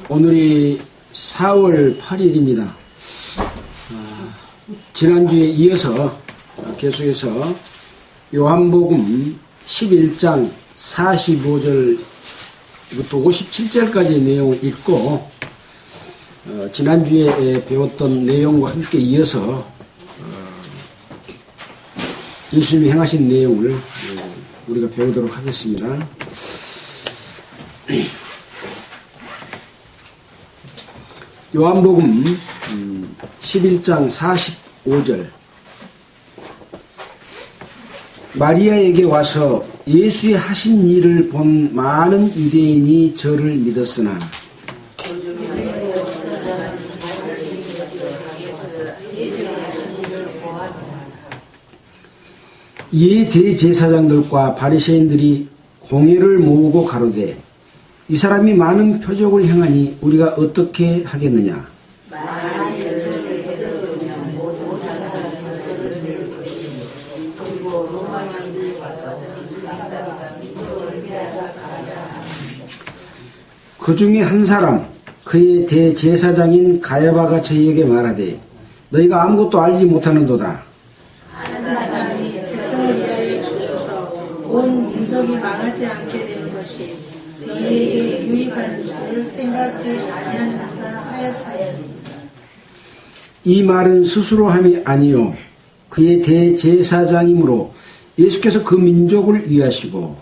오늘이 4월 8일입니다. 지난주에 이어서 계속해서 요한복음 11장 45절부터 57절까지의 내용을 읽고 지난주에 배웠던 내용과 함께 이어서 예수님이 행하신 내용을 우리가 배우도록 하겠습니다. 요한복음 11장 45절 마리아에게 와서 예수의 하신 일을 본 많은 유대인이 저를 믿었으나 이에 대제사장들과 바리새인들이 공회를 모으고 가로되 이 사람이 많은 표적을 행하니 우리가 어떻게 하겠느냐. 그 중에 한 사람 그의 대제사장인 가야바가 저희에게 말하되 너희가 아무것도 알지 못하는도다. 한 사람이 백성을 위하여 죽어서 온 민족이 망하지 않게 되는 것이 너희에게 유익한 줄을 생각지 아니하는구나 하였으니 이 말은 스스로 함이 아니요 그의 대제사장이므로 예수께서 그 민족을 위하시고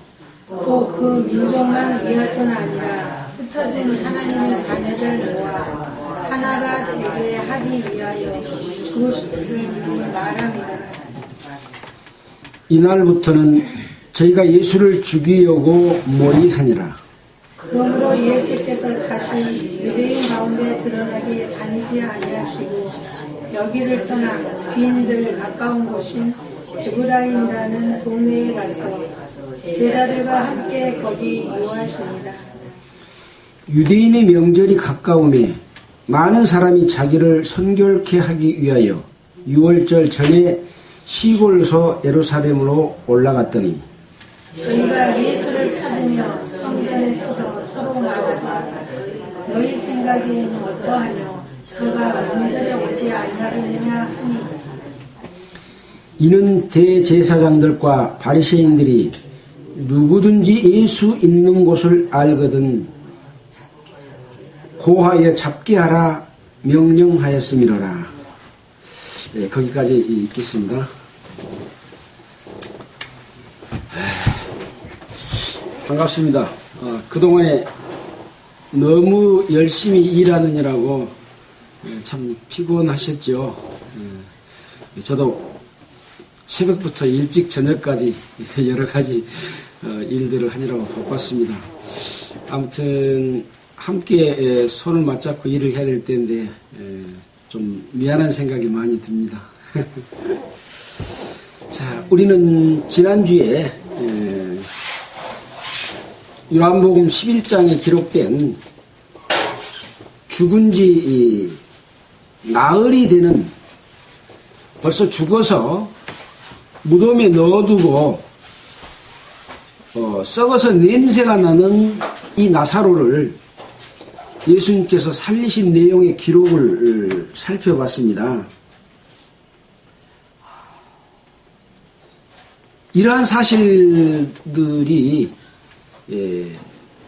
또 그 민족만 위할 뿐 아니라 흩어진 하나님의 자녀들 모아 하나가 되게 하기 위하여 죽으시는 일이 말함이라. 이날부터는 저희가 예수를 죽이려고 머리하니라. 그러므로 예수께서 다시 유대인 가운데 드러나게 다니지 아니하시고 여기를 떠나 귀인들 가까운 곳인 에브라임이라는 동네에 가서 제자들과 함께 거기 요하시니라. 유대인의 명절이 가까우매 많은 사람이 자기를 선결케 하기 위하여 6월절 전에 시골서 예루살렘으로 올라갔더니 저희가 예수를 찾으며 성전에 서서 서로 말하되 너희 생각에는 어떠하뇨? 저가 명절에 오지 아니하겠느냐 하니 이는 대제사장들과 바리새인들이 누구든지 예수 있는 곳을 알거든 고하여 잡게 하라 명령하였음이로라. 네, 거기까지 읽겠습니다. 반갑습니다. 그동안에 너무 열심히 일하느냐고 참 피곤하셨죠. 저도 새벽부터 일찍 저녁까지 여러 가지 일들을 하느라고 바빴습니다. 아무튼 함께 손을 맞잡고 일을 해야 될 때인데 좀 미안한 생각이 많이 듭니다. 자, 우리는 지난주에 요한복음 11장에 기록된 죽은 지 나흘이 되는 벌써 죽어서 무덤에 넣어두고 썩어서 냄새가 나는 이 나사로를 예수님께서 살리신 내용의 기록을 살펴봤습니다. 이러한 사실들이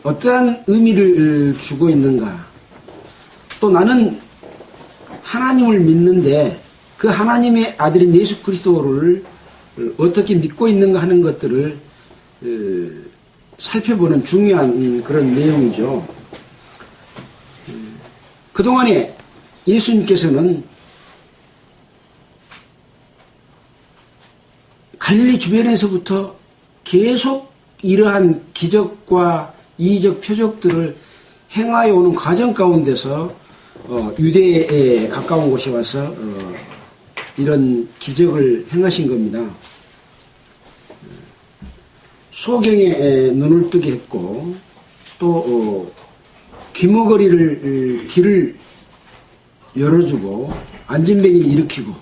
어떠한 의미를 주고 있는가? 또 나는 하나님을 믿는데 그 하나님의 아들인 예수 그리스도를 어떻게 믿고 있는가 하는 것들을 살펴보는 중요한 그런 내용이죠. 그동안에 예수님께서는 갈릴리 주변에서부터 계속 이러한 기적과 이적 표적들을 행하여 오는 과정 가운데서 유대에 가까운 곳에 와서 이런 기적을 행하신 겁니다. 소경에 눈을 뜨게 했고 또 귀머거리를 길을 열어주고 안진뱅이를 일으키고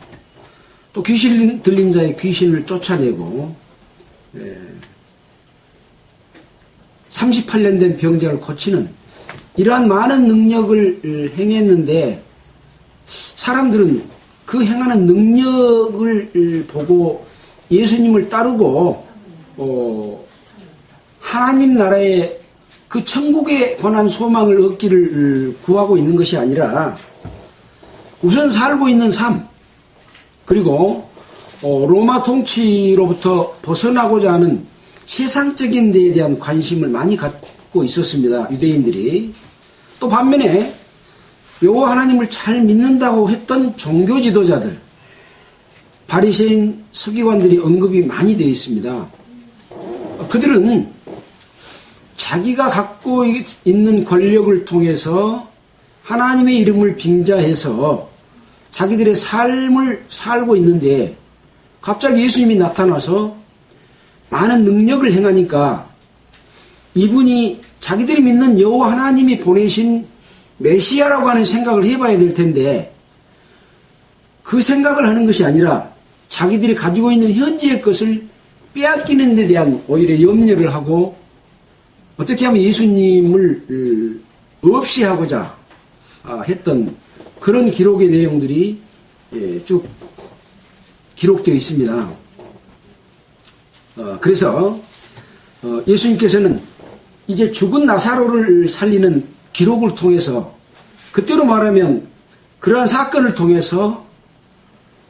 또 귀신 들린 자의 귀신을 쫓아내고 38년 된 병자를 고치는 이러한 많은 능력을 행했는데 사람들은 그 행하는 능력을 보고 예수님을 따르고 하나님 나라의 그 천국에 관한 소망을 얻기를 구하고 있는 것이 아니라 우선 살고 있는 삶, 그리고 로마 통치로부터 벗어나고자 하는 세상적인 데에 대한 관심을 많이 갖고 있었습니다. 유대인들이. 또 반면에 여호와 하나님을 잘 믿는다고 했던 종교 지도자들, 바리새인 서기관들이 언급이 많이 되어 있습니다. 그들은 자기가 갖고 있는 권력을 통해서 하나님의 이름을 빙자해서 자기들의 삶을 살고 있는데 갑자기 예수님이 나타나서 많은 능력을 행하니까 이분이 자기들이 믿는 여호와 하나님이 보내신 메시아라고 하는 생각을 해봐야 될 텐데 그 생각을 하는 것이 아니라 자기들이 가지고 있는 현재의 것을 빼앗기는 데 대한 오히려 염려를 하고 어떻게 하면 예수님을 없이 하고자 했던 그런 기록의 내용들이 쭉 기록되어 있습니다. 그래서 예수님께서는 이제 죽은 나사로를 살리는 기록을 통해서 그때로 말하면 그러한 사건을 통해서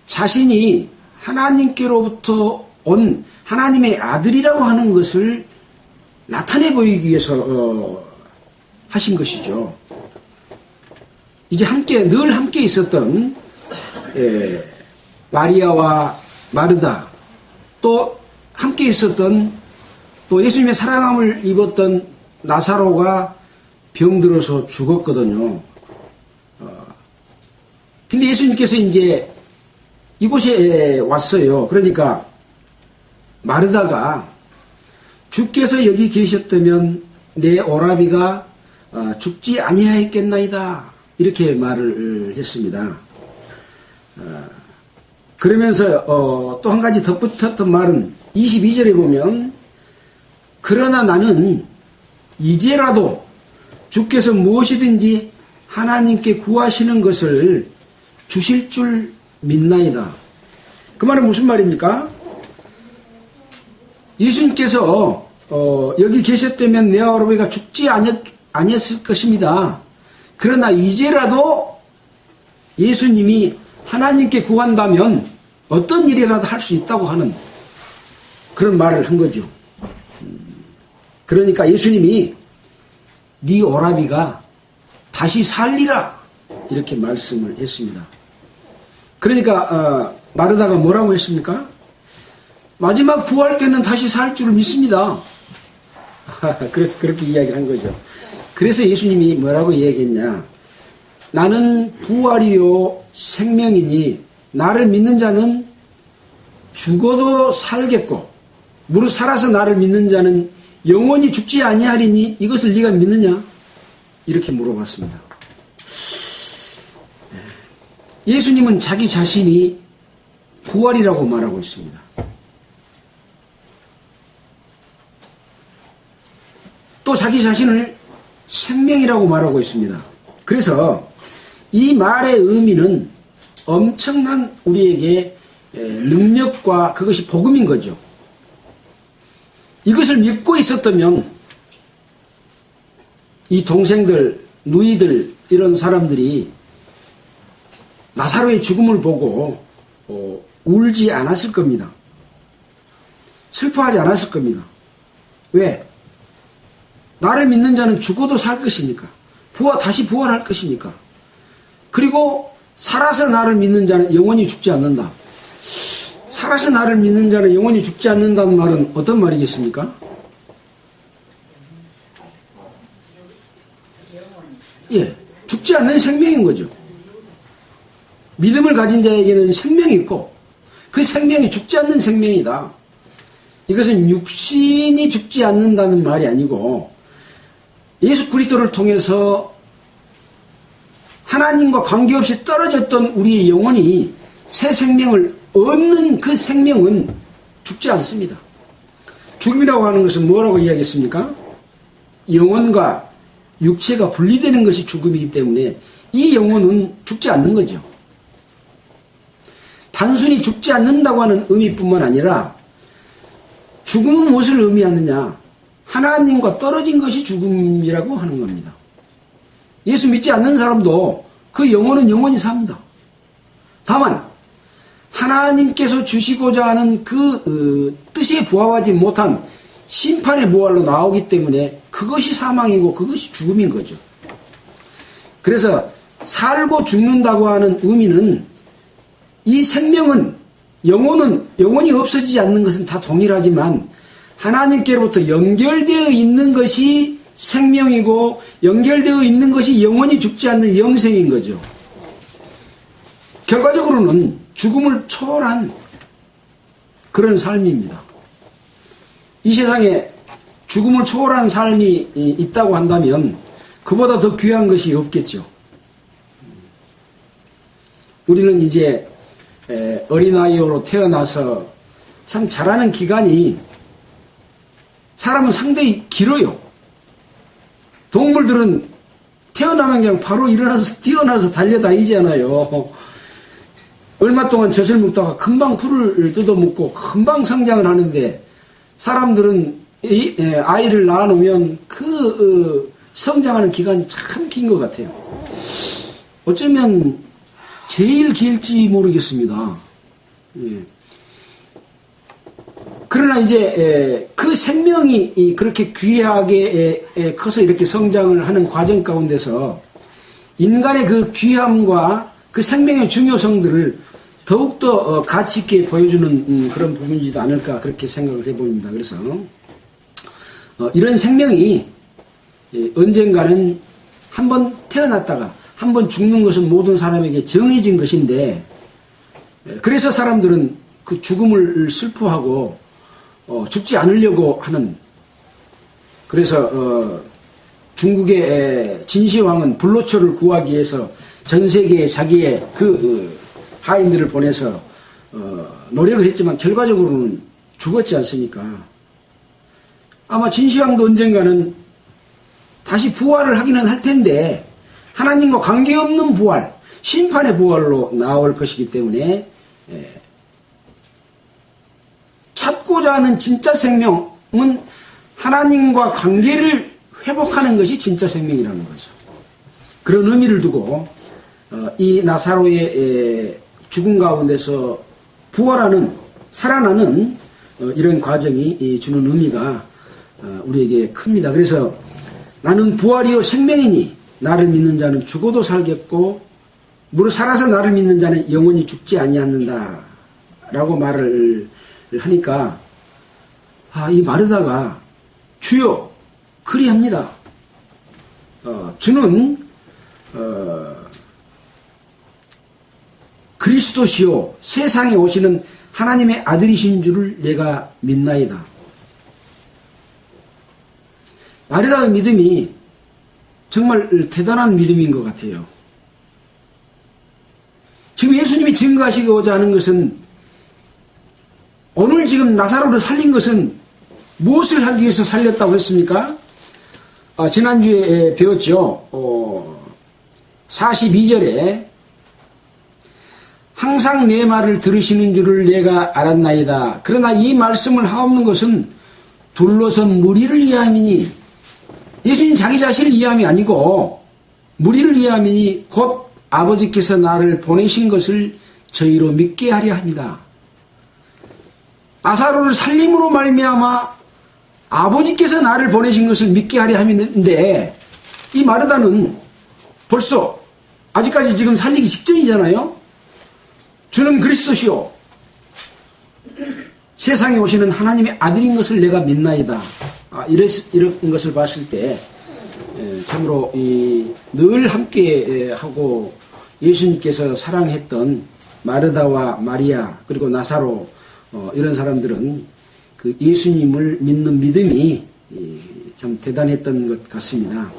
자신이 하나님께로부터 온 하나님의 아들이라고 하는 것을 나타내 보이기 위해서 하신 것이죠. 이제 늘 함께 있었던 마리아와 마르다, 또 함께 있었던 또 예수님의 사랑함을 입었던 나사로가 병들어서 죽었거든요. 근데 예수님께서 이제 이곳에 왔어요. 그러니까 마르다가 주께서 여기 계셨다면 내 오라비가 죽지 아니하였겠나이다, 이렇게 말을 했습니다. 그러면서 또 한 가지 덧붙였던 말은 22절에 보면 그러나 나는 이제라도 주께서 무엇이든지 하나님께 구하시는 것을 주실 줄 믿나이다. 그 말은 무슨 말입니까? 예수님께서 여기 계셨다면 내 오라비가 죽지 아니었을 것입니다. 그러나 이제라도 예수님이 하나님께 구한다면 어떤 일이라도 할 수 있다고 하는 그런 말을 한 거죠. 그러니까 예수님이 네 오라비가 다시 살리라, 이렇게 말씀을 했습니다. 그러니까 마르다가 뭐라고 했습니까? 마지막 부활 때는 다시 살 줄을 믿습니다. 그래서 그렇게 이야기를 한 거죠. 그래서 예수님이 뭐라고 얘기했냐? 나는 부활이요 생명이니 나를 믿는 자는 죽어도 살겠고 무릇 살아서 나를 믿는 자는 영원히 죽지 아니하리니 이것을 네가 믿느냐? 이렇게 물어봤습니다. 예수님은 자기 자신이 부활이라고 말하고 있습니다. 또 자기 자신을 생명이라고 말하고 있습니다. 그래서 이 말의 의미는 엄청난 우리에게 능력과 그것이 복음인 거죠. 이것을 믿고 있었다면 이 동생들, 누이들, 이런 사람들이 나사로의 죽음을 보고 울지 않았을 겁니다. 슬퍼하지 않았을 겁니다. 왜? 나를 믿는 자는 죽어도 살 것이니까. 다시 부활할 것이니까. 그리고 살아서 나를 믿는 자는 영원히 죽지 않는다. 살아서 나를 믿는 자는 영원히 죽지 않는다는 말은 어떤 말이겠습니까? 예, 죽지 않는 생명인 거죠. 믿음을 가진 자에게는 생명이 있고 그 생명이 죽지 않는 생명이다. 이것은 육신이 죽지 않는다는 말이 아니고 예수 그리스도를 통해서 하나님과 관계없이 떨어졌던 우리의 영혼이 새 생명을 얻는 그 생명은 죽지 않습니다. 죽음이라고 하는 것은 뭐라고 이야기했습니까? 영혼과 육체가 분리되는 것이 죽음이기 때문에 이 영혼은 죽지 않는 거죠. 단순히 죽지 않는다고 하는 의미뿐만 아니라 죽음은 무엇을 의미하느냐? 하나님과 떨어진 것이 죽음이라고 하는 겁니다. 예수 믿지 않는 사람도 그 영혼은 영원히 삽니다. 다만 하나님께서 주시고자 하는 그 뜻에 부합하지 못한 심판의 부활로 나오기 때문에 그것이 사망이고 그것이 죽음인 거죠. 그래서 살고 죽는다고 하는 의미는 이 생명은 영혼이 없어지지 않는 것은 다 동일하지만 하나님께로부터 연결되어 있는 것이 생명이고 연결되어 있는 것이 영원히 죽지 않는 영생인 거죠. 결과적으로는 죽음을 초월한 그런 삶입니다. 이 세상에 죽음을 초월한 삶이 있다고 한다면 그보다 더 귀한 것이 없겠죠. 우리는 이제 어린아이로 태어나서 참 자라는 기간이 사람은 상당히 길어요. 동물들은 태어나면 그냥 바로 일어나서 뛰어나서 달려다니잖아요. 얼마 동안 젖을 먹다가 금방 풀을 뜯어먹고 금방 성장을 하는데 사람들은 아이를 낳아놓으면 그 성장하는 기간이 참 긴 것 같아요. 어쩌면 제일 길지 모르겠습니다. 예. 그러나 이제 그 생명이 그렇게 귀하게 커서 이렇게 성장을 하는 과정 가운데서 인간의 그 귀함과 그 생명의 중요성들을 더욱더 가치 있게 보여주는 그런 부분이지도 않을까 그렇게 생각을 해봅니다. 그래서 이런 생명이 언젠가는 한번 태어났다가 한번 죽는 것은 모든 사람에게 정해진 것인데 그래서 사람들은 그 죽음을 슬퍼하고 죽지 않으려고 하는 그래서 중국의 진시황은 불로초를 구하기 위해서 전 세계에 자기의 그 하인들을 보내서 노력을 했지만 결과적으로는 죽었지 않습니까? 아마 진시황도 언젠가는 다시 부활을 하기는 할 텐데 하나님과 관계없는 부활, 심판의 부활로 나올 것이기 때문에 찾고자 하는 진짜 생명은 하나님과 관계를 회복하는 것이 진짜 생명이라는 거죠. 그런 의미를 두고 이 나사로의 죽음 가운데서 부활하는 살아나는 이런 과정이 주는 의미가 우리에게 큽니다. 그래서 나는 부활이요 생명이니 나를 믿는 자는 죽어도 살겠고 무릇 살아서 나를 믿는 자는 영원히 죽지 아니하는다 라고 말을 하니까 이 마르다가 주여 그리합니다. 주는 그리스도시요 세상에 오시는 하나님의 아들이신 줄을 내가 믿나이다. 마르다의 믿음이 정말 대단한 믿음인 것 같아요. 지금 예수님이 증거하시고자 하는 것은 오늘 지금 나사로를 살린 것은 무엇을 하기 위해서 살렸다고 했습니까? 지난주에 배웠죠. 42절에 항상 내 말을 들으시는 줄을 내가 알았나이다. 그러나 이 말씀을 하옵는 것은 둘러선 무리를 위함이니 예수님 자기 자신을 위함이 아니고 무리를 위함이니 곧 아버지께서 나를 보내신 것을 저희로 믿게 하려 합니다. 나사로를 살림으로 말미암아 아버지께서 나를 보내신 것을 믿게 하려 함인데 이 마르다는 벌써 아직까지 지금 살리기 직전이잖아요. 주는 그리스도시요 세상에 오시는 하나님의 아들인 것을 내가 믿나이다. 이런 것을 봤을 때 참으로 늘 함께 하고 예수님께서 사랑했던 마르다와 마리아 그리고 나사로 이런 사람들은 그 예수님을 믿는 믿음이 참 대단했던 것 같습니다.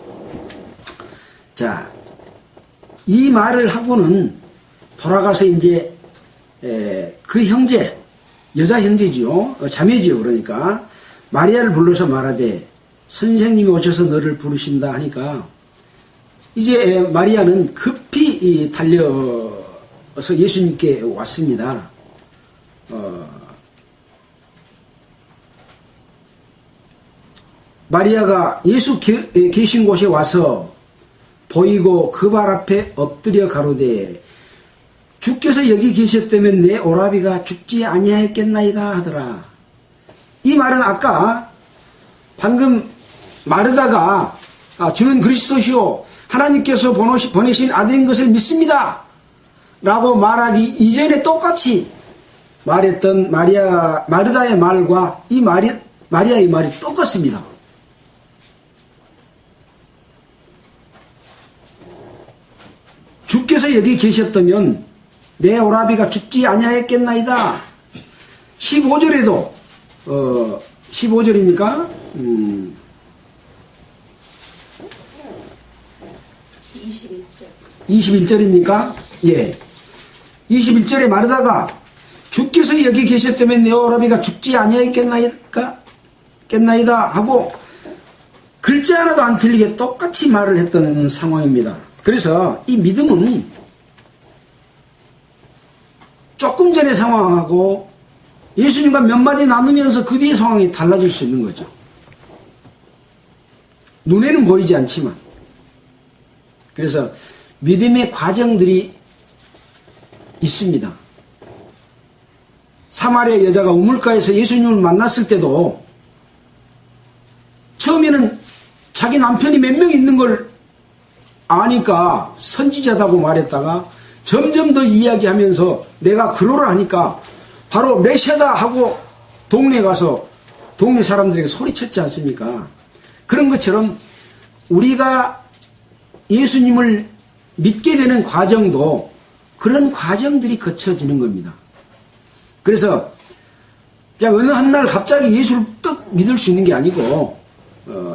자, 이 말을 하고는 돌아가서 이제 그 형제, 여자 형제지요, 자매지요. 그러니까 마리아를 불러서 말하되 선생님이 오셔서 너를 부르신다 하니까 이제 마리아는 급히 달려서 예수님께 왔습니다. 마리아가 예수 계신 곳에 와서 보이고 그 발 앞에 엎드려 가로되 주께서 여기 계셨다면 내 오라비가 죽지 아니하였겠나이다 하더라. 이 말은 아까 방금 마르다가 주는 그리스도시요 하나님께서 보내신 아들인 것을 믿습니다 라고 말하기 이전에 똑같이 말했던 마르다의 말과 이 마리아의 말이 똑같습니다. 주께서 여기 계셨다면 내 오라비가 죽지 아니하였겠나이다. 15절에도 15절입니까? 21절입니까? 예. 21절에 마르다가 주께서 여기 계셨다면 내 오라비가 죽지 아니하였겠나이다 하고 글자 하나도 안 틀리게 똑같이 말을 했던 상황입니다. 그래서 이 믿음은 조금 전의 상황하고 예수님과 몇 마디 나누면서 그 뒤의 상황이 달라질 수 있는 거죠. 눈에는 보이지 않지만. 그래서 믿음의 과정들이 있습니다. 사마리아 여자가 우물가에서 예수님을 만났을 때도 처음에는 자기 남편이 몇 명 있는 걸 아니까 선지자다고 말했다가 점점 더 이야기하면서 내가 그러라 하니까 바로 메시아다 하고 동네에 가서 동네 사람들에게 소리쳤지 않습니까? 그런 것처럼 우리가 예수님을 믿게 되는 과정도 그런 과정들이 거쳐지는 겁니다. 그래서 그냥 어느 한날 갑자기 예수를 떡 믿을 수 있는 게 아니고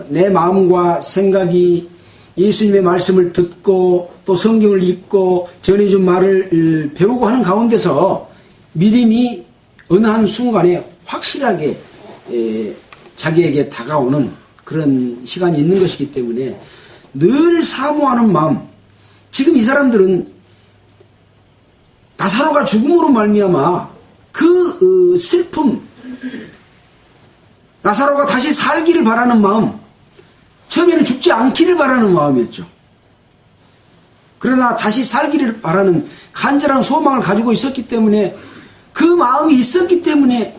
내 마음과 생각이 예수님의 말씀을 듣고 또 성경을 읽고 전해준 말을 배우고 하는 가운데서 믿음이 어느 한 순간에 확실하게 자기에게 다가오는 그런 시간이 있는 것이기 때문에 늘 사모하는 마음. 지금 이 사람들은 나사로가 죽음으로 말미암아 그 슬픔, 나사로가 다시 살기를 바라는 마음, 처음에는 죽지 않기를 바라는 마음이었죠. 그러나 다시 살기를 바라는 간절한 소망을 가지고 있었기 때문에 그 마음이 있었기 때문에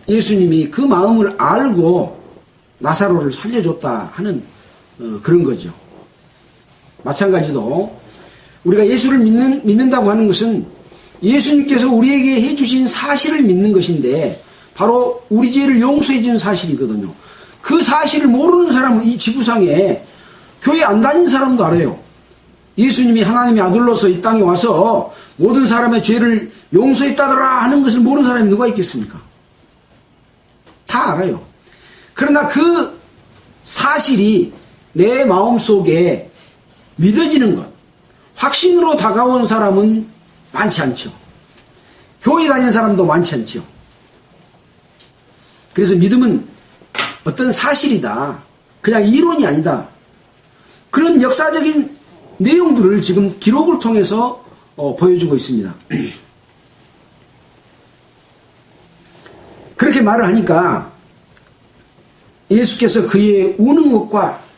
예수님이 그 마음을 알고 나사로를 살려줬다 하는 그런 거죠. 마찬가지로 우리가 예수를 믿는다고 하는 것은 예수님께서 우리에게 해주신 사실을 믿는 것인데 바로 우리 죄를 용서해 준 사실이거든요. 그 사실을 모르는 사람은 이 지구상에 교회 안 다닌 사람도 알아요. 예수님이 하나님의 아들로서 이 땅에 와서 모든 사람의 죄를 용서했다더라 하는 것을 모르는 사람이 누가 있겠습니까? 다 알아요. 그러나 그 사실이 내 마음속에 믿어지는 것, 확신으로 다가온 사람은 많지 않죠. 교회 다니는 사람도 많지 않죠. 그래서 믿음은 어떤 사실이다. 그냥 이론이 아니다. 그런 역사적인 내용들을 지금 기록을 통해서 보여주고 있습니다. 그렇게 말을 하니까 예수께서 그의 우는 것과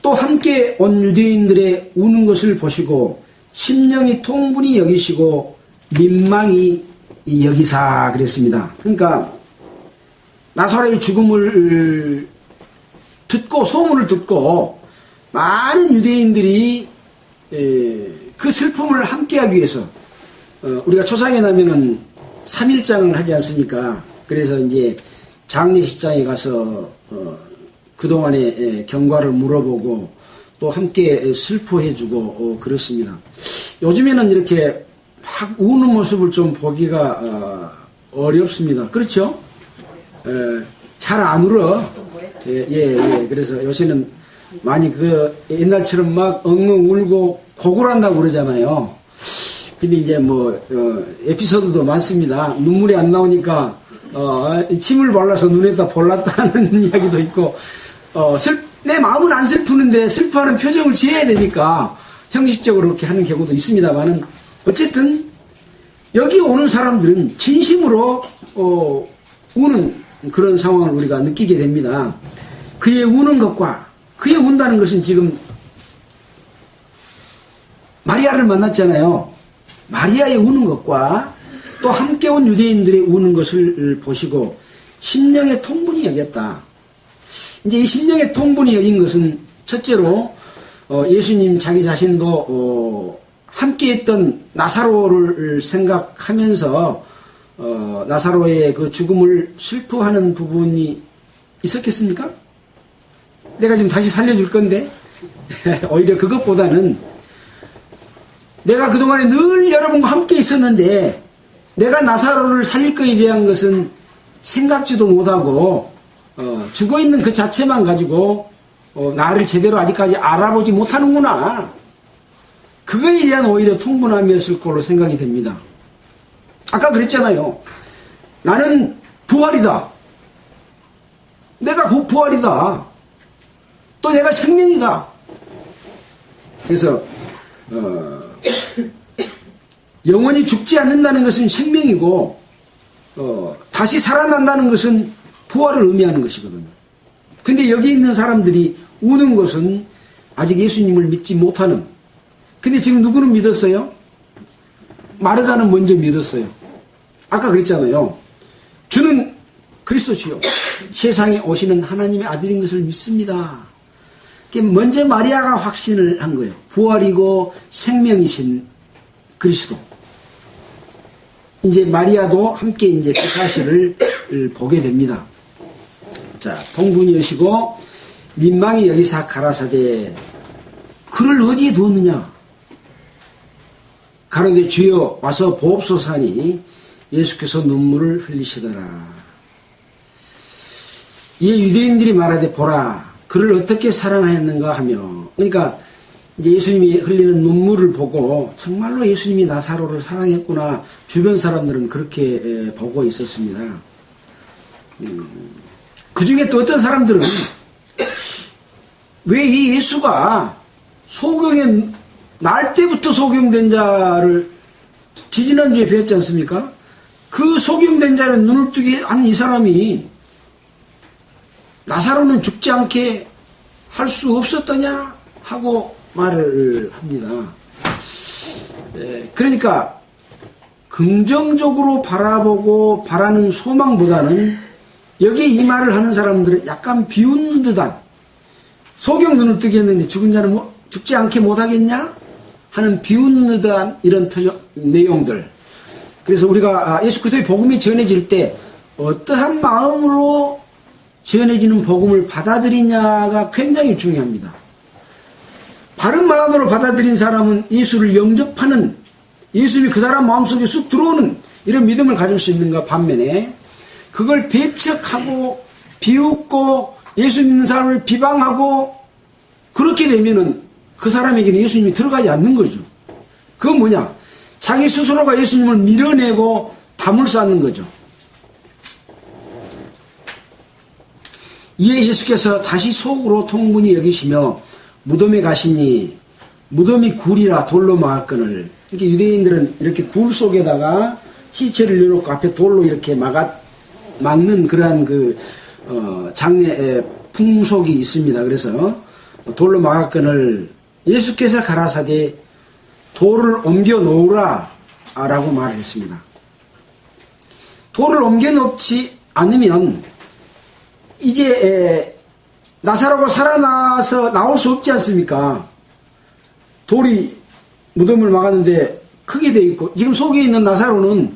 또 함께 온 유대인들의 우는 것을 보시고 심령이 통분히 여기시고 민망히 여기사 그랬습니다. 그러니까 나사로의 죽음을 듣고 소문을 듣고 많은 유대인들이 그 슬픔을 함께하기 위해서 우리가 초상에 나면은 3일장을 하지 않습니까? 그래서 이제 장례식장에 가서 그동안의 경과를 물어보고 또 함께 슬퍼해주고 그렇습니다. 요즘에는 이렇게 막 우는 모습을 좀 보기가 어렵습니다. 그렇죠? 잘 안 울어. 예. 그래서 요새는 많이 옛날처럼 막 엉엉 울고 고굴한다고 그러잖아요. 근데 이제 에피소드도 많습니다. 눈물이 안 나오니까 침을 발라서 눈에다 볼랐다는 이야기도 있고 내 마음은 안 슬프는데 슬퍼하는 표정을 지어야 되니까 형식적으로 그렇게 하는 경우도 있습니다만은 어쨌든 여기 오는 사람들은 진심으로 우는 그런 상황을 우리가 느끼게 됩니다. 그의 우는 것과 그의 운다는 것은 지금 마리아를 만났잖아요. 마리아의 우는 것과 또 함께 온 유대인들의 우는 것을 보시고 심령의 통분이 여겼다. 이제 이 심령의 통분이 여긴 것은 첫째로 예수님 자기 자신도 함께했던 나사로를 생각하면서 나사로의 그 죽음을 슬퍼하는 부분이 있었겠습니까? 내가 지금 다시 살려줄 건데 오히려 그것보다는 내가 그동안에 늘 여러분과 함께 있었는데 내가 나사로를 살릴 것에 대한 것은 생각지도 못하고 죽어있는 그 자체만 가지고 나를 제대로 아직까지 알아보지 못하는구나. 그거에 대한 오히려 통분함이었을 걸로 생각이 됩니다. 아까 그랬잖아요. 나는 부활이다. 내가 곧 부활이다. 또 내가 생명이다. 그래서 영원히 죽지 않는다는 것은 생명이고 다시 살아난다는 것은 부활을 의미하는 것이거든요. 근데 여기 있는 사람들이 우는 것은 아직 예수님을 믿지 못하는. 근데 지금 누구는 믿었어요? 마르다는 먼저 믿었어요. 아까 그랬잖아요. 주는 그리스도시요 세상에 오시는 하나님의 아들인 것을 믿습니다. 먼저 마리아가 확신을 한 거예요. 부활이고 생명이신 그리스도. 이제 마리아도 함께 이제 그 사실을 보게 됩니다. 자, 통분이 여시고 민망히 여기사 가라사대 그를 어디에 두었느냐? 가로되 주여 와서 보옵소서 하니 예수께서 눈물을 흘리시더라. 이에 유대인들이 말하되 보라 그를 어떻게 사랑하였는가 하며, 그러니까 이제 예수님이 흘리는 눈물을 보고 정말로 예수님이 나사로를 사랑했구나. 주변 사람들은 그렇게 보고 있었습니다. 그 중에 또 어떤 사람들은 왜 이 예수가 소경에 날 때부터 소경된 자를 지지난주에 배웠지 않습니까? 그 소경된 자는 눈을 뜨게 한 이 사람이 나사로는 죽지 않게 할 수 없었더냐 하고 말을 합니다. 그러니까 긍정적으로 바라보고 바라는 소망보다는 여기 이 말을 하는 사람들은 약간 비웃는 듯한, 소경 눈을 뜨게 했는데 죽은 자는 뭐 죽지 않게 못하겠냐 하는 비웃는 듯한 이런 내용들. 그래서 우리가 예수 그리스도의 복음이 전해질 때 어떠한 마음으로 전해지는 복음을 받아들이냐가 굉장히 중요합니다. 바른 마음으로 받아들인 사람은 예수를 영접하는, 예수님이 그 사람 마음속에 쑥 들어오는 이런 믿음을 가질 수 있는가 반면에 그걸 배척하고 비웃고 예수 믿는 사람을 비방하고 그렇게 되면은 그 사람에게는 예수님이 들어가지 않는 거죠. 그건 뭐냐? 자기 스스로가 예수님을 밀어내고 담을 쌓는 거죠. 이에 예수께서 다시 속으로 통분히 여기시며 무덤에 가시니 무덤이 굴이라 돌로 막았거늘. 이렇게 유대인들은 이렇게 굴 속에다가 시체를 넣어놓고 앞에 돌로 이렇게 막는 그러한 그 장례 풍속이 있습니다. 그래서 돌로 막았거늘 예수께서 가라사대 돌을 옮겨 놓으라 라고 말을 했습니다. 돌을 옮겨 놓지 않으면 이제 나사로가 살아나서 나올 수 없지 않습니까? 돌이 무덤을 막았는데 크게 돼 있고, 지금 속에 있는 나사로는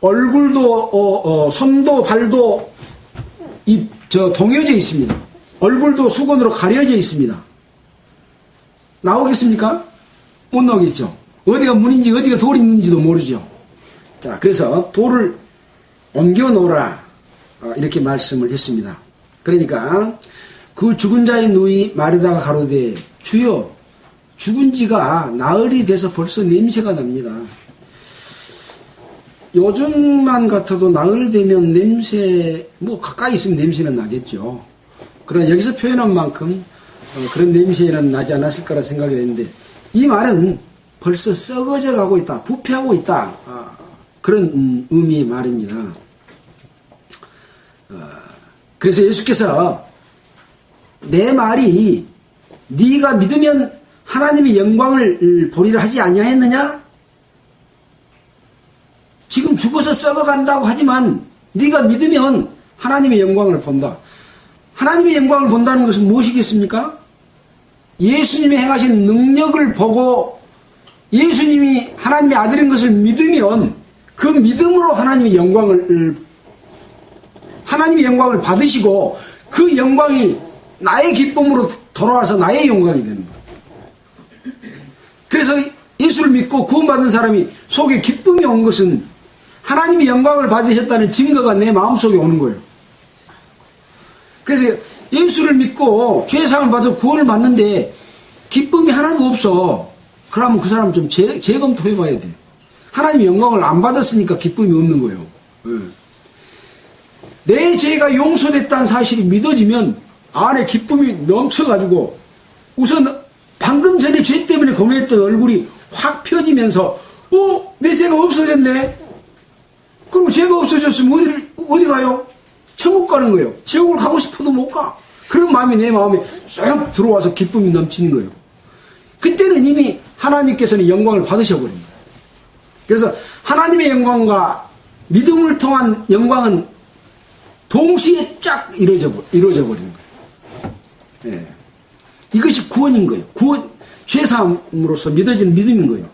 얼굴도 손도 발도 동여져 있습니다. 얼굴도 수건으로 가려져 있습니다. 나오겠습니까? 못 나오겠죠. 어디가 문인지 어디가 돌이 있는지도 모르죠. 자, 그래서 돌을 옮겨 놓으라 이렇게 말씀을 했습니다. 그러니까 그 죽은 자의 누이 마르다가 가로되 주여 죽은 지가 나흘이 돼서 벌써 냄새가 납니다. 요즘만 같아도 나흘 되면 냄새, 뭐 가까이 있으면 냄새는 나겠죠. 그러나 여기서 표현한 만큼 그런 냄새는 나지 않았을 거라 생각이 되는데, 이 말은 벌써 썩어져 가고 있다, 부패하고 있다, 그런 의미의 말입니다. 그래서 예수께서 내 말이 네가 믿으면 하나님의 영광을 보리라 하지 아니하였느냐? 지금 죽어서 썩어간다고 하지만 네가 믿으면 하나님의 영광을 본다. 하나님의 영광을 본다는 것은 무엇이겠습니까? 예수님이 행하신 능력을 보고 예수님이 하나님의 아들인 것을 믿으면 그 믿음으로 하나님의 영광을 받으시고 그 영광이 나의 기쁨으로 돌아와서 나의 영광이 되는 거예요. 그래서 예수를 믿고 구원받은 사람이 속에 기쁨이 온 것은 하나님의 영광을 받으셨다는 증거가 내 마음속에 오는 거예요. 그래서 예수를 믿고 죄사함을 받아서 구원을 받는데 기쁨이 하나도 없어. 그러면 그 사람 좀 재검토해 봐야 돼요. 하나님의 영광을 안 받았으니까 기쁨이 없는 거예요. 내 죄가 용서됐다는 사실이 믿어지면 안에 기쁨이 넘쳐가지고 우선 방금 전에 죄 때문에 고민했던 얼굴이 확 펴지면서 내 죄가 없어졌네. 그럼 죄가 없어졌으면 어디 가요? 천국 가는 거예요. 지옥을 가고 싶어도 못 가. 그런 마음이 내 마음에 쏙 들어와서 기쁨이 넘치는 거예요. 그때는 이미 하나님께서는 영광을 받으셔버린 거예요. 그래서 하나님의 영광과 믿음을 통한 영광은 동시에 쫙 이루어져 버린 거예요. 예. 이것이 구원인 거예요. 구원, 죄사함으로서 믿어지는 믿음인 거예요.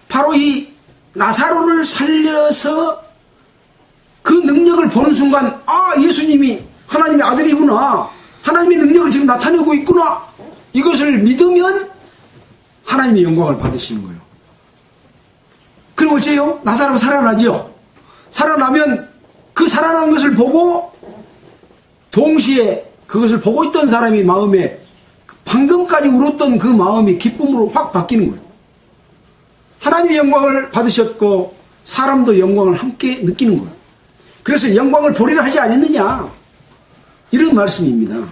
바로 이 나사로를 살려서 그 능력을 보는 순간, 예수님이 하나님의 아들이구나. 하나님의 능력을 지금 나타내고 있구나. 이것을 믿으면 하나님의 영광을 받으시는 거예요. 그럼 어째요? 나사로가 살아나죠? 살아나면 그 살아난 것을 보고 동시에 그것을 보고 있던 사람의 마음에 방금까지 울었던 그 마음이 기쁨으로 확 바뀌는 거예요. 하나님의 영광을 받으셨고 사람도 영광을 함께 느끼는 거예요. 그래서 영광을 보리라 하지 않았느냐, 이런 말씀입니다.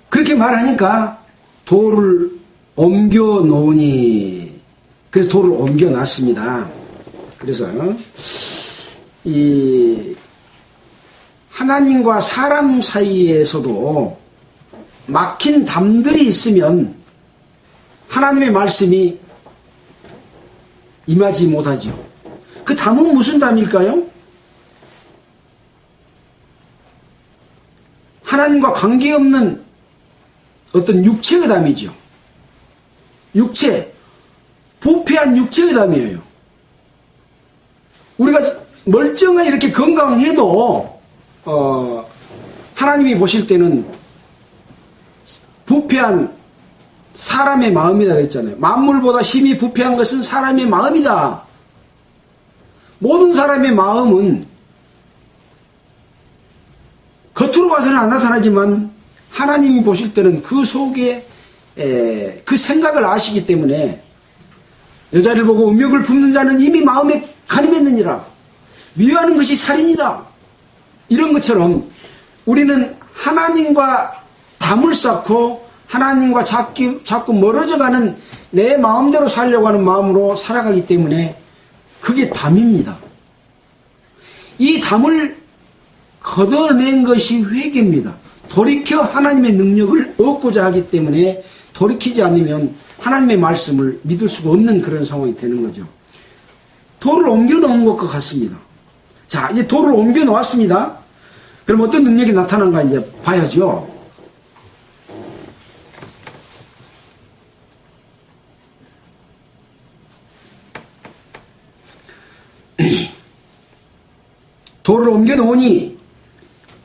그렇게 말하니까 돌을 옮겨 놓으니, 그래서 돌을 옮겨 놨습니다. 그래서 이 하나님과 사람 사이에서도 막힌 담들이 있으면 하나님의 말씀이 임하지 못하죠. 그 담은 무슨 담일까요? 하나님과 관계없는 어떤 육체의 담이죠. 육체, 부패한 육체의 담이에요. 우리가 멀쩡하게 이렇게 건강해도 하나님이 보실 때는 부패한 사람의 마음이다 그랬잖아요. 만물보다 심히 부패한 것은 사람의 마음이다. 모든 사람의 마음은 겉으로 봐서는 안 나타나지만 하나님이 보실 때는 그 속에 그 생각을 아시기 때문에 여자를 보고 음욕을 품는 자는 이미 마음에 가늠했느니라. 미워하는 것이 살인이다. 이런 것처럼 우리는 하나님과 담을 쌓고 하나님과 자꾸 멀어져가는 내 마음대로 살려고 하는 마음으로 살아가기 때문에 그게 담입니다. 이 담을 걷어낸 것이 회개입니다. 돌이켜 하나님의 능력을 얻고자 하기 때문에 돌이키지 않으면 하나님의 말씀을 믿을 수가 없는 그런 상황이 되는 거죠. 돌을 옮겨 놓은 것과 같습니다. 자, 이제 돌을 옮겨 놓았습니다. 그럼 어떤 능력이 나타난가 이제 봐야죠. 돌을 옮겨 놓으니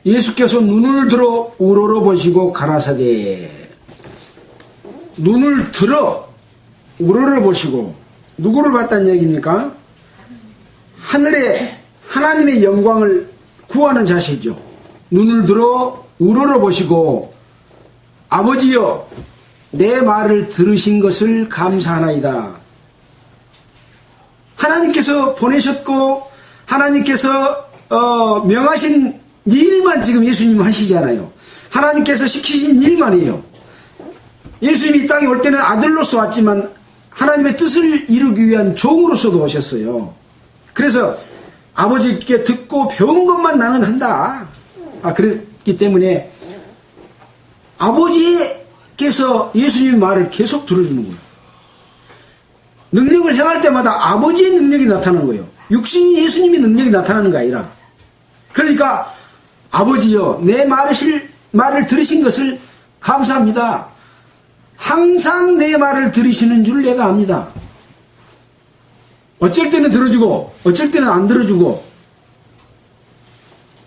예수께서 눈을 들어 우러러보시고 가라사대. 눈을 들어 우러러보시고 누구를 봤다는 얘기입니까? 하늘에 하나님의 영광을 구하는 자세죠. 눈을 들어 우러러보시고 아버지여 내 말을 들으신 것을 감사하나이다. 하나님께서 보내셨고 하나님께서 명하신 일만 지금 예수님 하시잖아요. 하나님께서 시키신 일만 해요. 예수님이 이 땅에 올 때는 아들로서 왔지만 하나님의 뜻을 이루기 위한 종으로서도 오셨어요. 그래서 아버지께 듣고 배운 것만 나는 한다. 그랬기 때문에 아버지께서 예수님의 말을 계속 들어주는 거예요. 능력을 행할 때마다 아버지의 능력이 나타나는 거예요. 육신이 예수님의 능력이 나타나는 게 아니라. 그러니까 아버지여, 내 말을 들으신 것을 감사합니다. 항상 내 말을 들으시는 줄 내가 압니다. 어쩔 때는 들어주고 어쩔 때는 안 들어주고.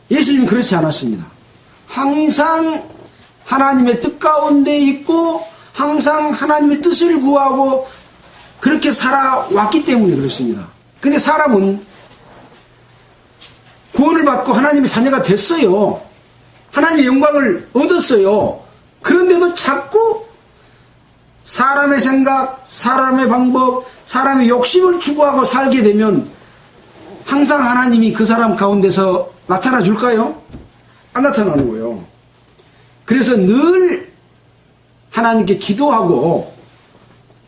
예수님은 그렇지 않았습니다. 항상 하나님의 뜻 가운데 있고 항상 하나님의 뜻을 구하고 그렇게 살아왔기 때문에 그렇습니다. 근데 사람은 구원을 받고 하나님의 자녀가 됐어요. 하나님의 영광을 얻었어요. 그런데도 자꾸 사람의 생각, 사람의 방법, 사람의 욕심을 추구하고 살게 되면 항상 하나님이 그 사람 가운데서 나타나 줄까요? 안 나타나는 거예요. 그래서 늘 하나님께 기도하고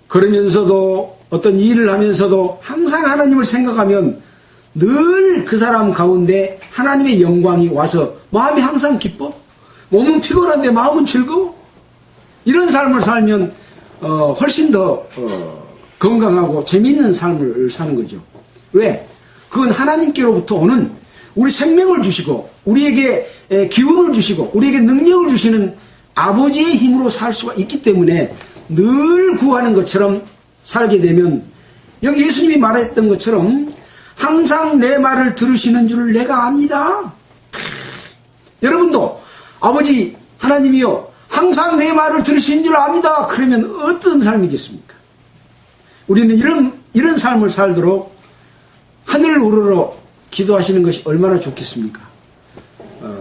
그러면서도 어떤 일을 하면서도 항상 하나님을 생각하면 늘 그 사람 가운데 하나님의 영광이 와서 마음이 항상 기뻐. 몸은 피곤한데 마음은 즐거워. 이런 삶을 살면 훨씬 더 건강하고 재미있는 삶을 사는 거죠. 왜? 그건 하나님께로부터 오는 우리 생명을 주시고 우리에게 기운을 주시고 우리에게 능력을 주시는 아버지의 힘으로 살 수가 있기 때문에 늘 구하는 것처럼 살게 되면 여기 예수님이 말했던 것처럼 항상 내 말을 들으시는 줄 내가 압니다. 여러분도 아버지 하나님이요 항상 내 말을 들으시는 줄 압니다. 그러면 어떤 삶이겠습니까? 우리는 이런 삶을 살도록 하늘을 우러러 기도하시는 것이 얼마나 좋겠습니까?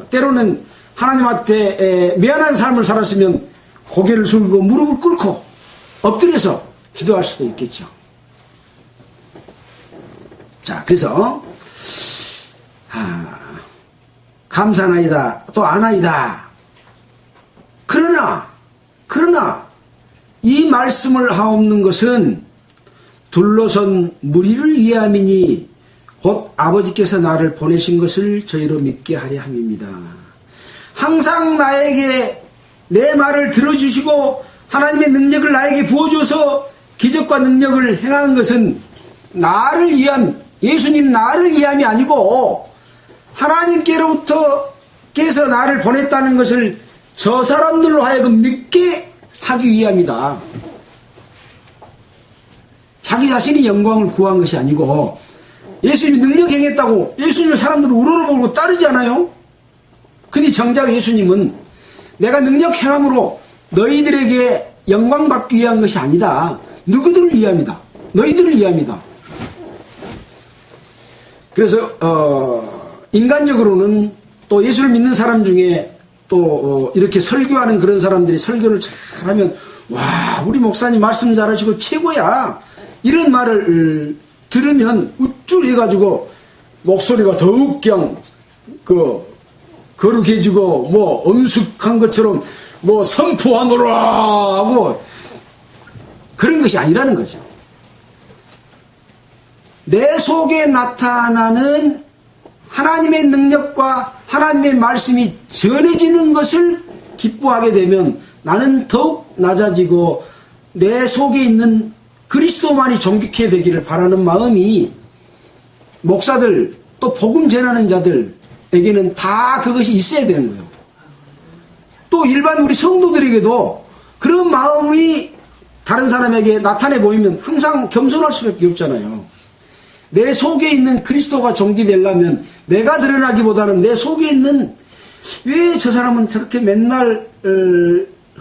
때로는 하나님한테 미안한 삶을 살았으면 고개를 숙이고 무릎을 꿇고 엎드려서 기도할 수도 있겠죠. 자, 그래서 감사나이다 또 아나이다. 그러나 이 말씀을 하옵는 것은 둘러선 무리를 위함이니 곧 아버지께서 나를 보내신 것을 저희로 믿게 하려 함입니다. 항상 나에게 내 말을 들어주시고 하나님의 능력을 나에게 부어줘서 기적과 능력을 행한 것은 나를 위함, 예수님 나를 위함이 아니고 하나님께로부터께서 나를 보냈다는 것을 저 사람들로 하여금 믿게 하기 위함이다. 자기 자신이 영광을 구한 것이 아니고 예수님이 능력 행했다고 예수님을 사람들을 우러러보고 따르지 않아요? 근데 정작 예수님은 내가 능력 행함으로 너희들에게 영광 받기 위한 것이 아니다. 누구들을 위함이다. 너희들을 위함이다. 그래서 인간적으로는 또 예수를 믿는 사람 중에 또 이렇게 설교하는 그런 사람들이 설교를 잘하면 와 우리 목사님 말씀 잘하시고 최고야 이런 말을 들으면 우쭐해가지고 목소리가 더욱 그냥 거룩해지고 뭐 엄숙한 것처럼 뭐 선포하노라 하고 그런 것이 아니라는 거죠. 내 속에 나타나는 하나님의 능력과 하나님의 말씀이 전해지는 것을 기뻐하게 되면 나는 더욱 낮아지고 내 속에 있는 그리스도만이 존귀케 되기를 바라는 마음이 목사들 또 복음 전하는 자들에게는 다 그것이 있어야 되는 거예요. 또 일반 우리 성도들에게도 그런 마음이 다른 사람에게 나타내 보이면 항상 겸손할 수밖에 없잖아요. 내 속에 있는 그리스도가 존귀되려면 내가 드러나기보다는 내 속에 있는 왜 저 사람은 저렇게 맨날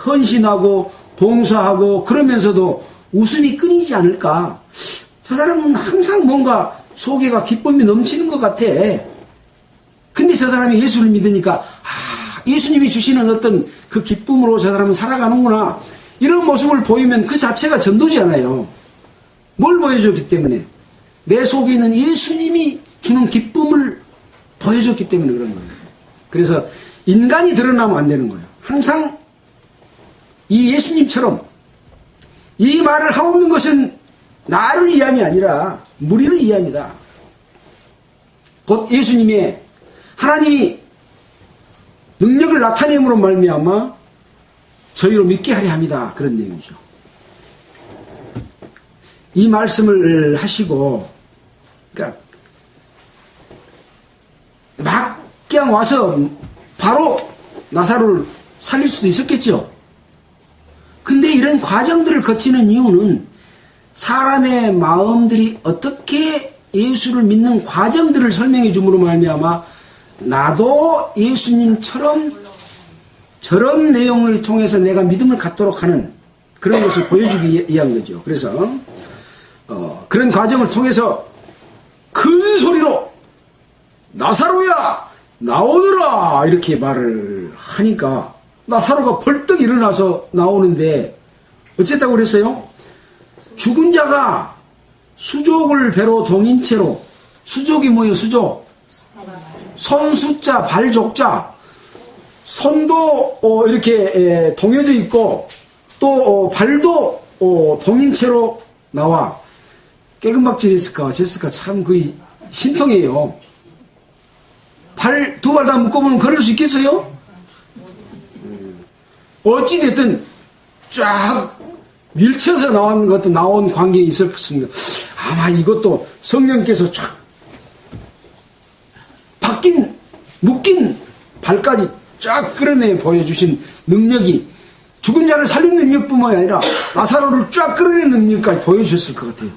헌신하고 봉사하고 그러면서도 웃음이 끊이지 않을까? 저 사람은 항상 뭔가 속에가 기쁨이 넘치는 것 같아. 근데 저 사람이 예수를 믿으니까 예수님이 주시는 어떤 그 기쁨으로 저 사람은 살아가는구나. 이런 모습을 보이면 그 자체가 전도잖아요. 뭘 보여줬기 때문에? 내 속에 있는 예수님이 주는 기쁨을 보여줬기 때문에 그런 거예요. 그래서 인간이 드러나면 안 되는 거예요. 항상 이 예수님처럼 이 말을 하고 있는 것은 나를 위함이 아니라 무리를 위함이다. 곧 예수님의 하나님이 능력을 나타냄으로 말미암아 저희로 믿게 하려 합니다. 그런 내용이죠. 이 말씀을 하시고 그러니까 막 그냥 와서 바로 나사로를 살릴 수도 있었겠죠. 근데 이런 과정들을 거치는 이유는 사람의 마음들이 어떻게 예수를 믿는 과정들을 설명해 줌으로 말미암아 나도 예수님처럼 저런 내용을 통해서 내가 믿음을 갖도록 하는 그런 것을 보여주기 위한 거죠. 그래서 그런 과정을 통해서 큰 소리로 나사로야 나오너라 이렇게 말을 하니까 나사로가 벌떡 일어나서 나오는데 어쨌다고 그랬어요? 죽은 자가 수족을 배로 동인 채로 수족이 뭐예요? 수족 손 숫자 발 족자 손도 이렇게 동여져 있고 또 발도 동인 채로 나와 깨금박질했을까 어쨌을까 참 거의 심통해요. 두 발 다 묶어보면 걸을 수 있겠어요? 어찌됐든 쫙 밀쳐서 나온 것도 나온 관계에 있을 것입니다. 아마 이것도 성령께서 쫙 묶인 발까지 쫙 끌어내 보여주신 능력이 죽은 자를 살리는 능력뿐만 아니라 나사로를 쫙 끌어내는 능력까지 보여주셨을 것 같아요.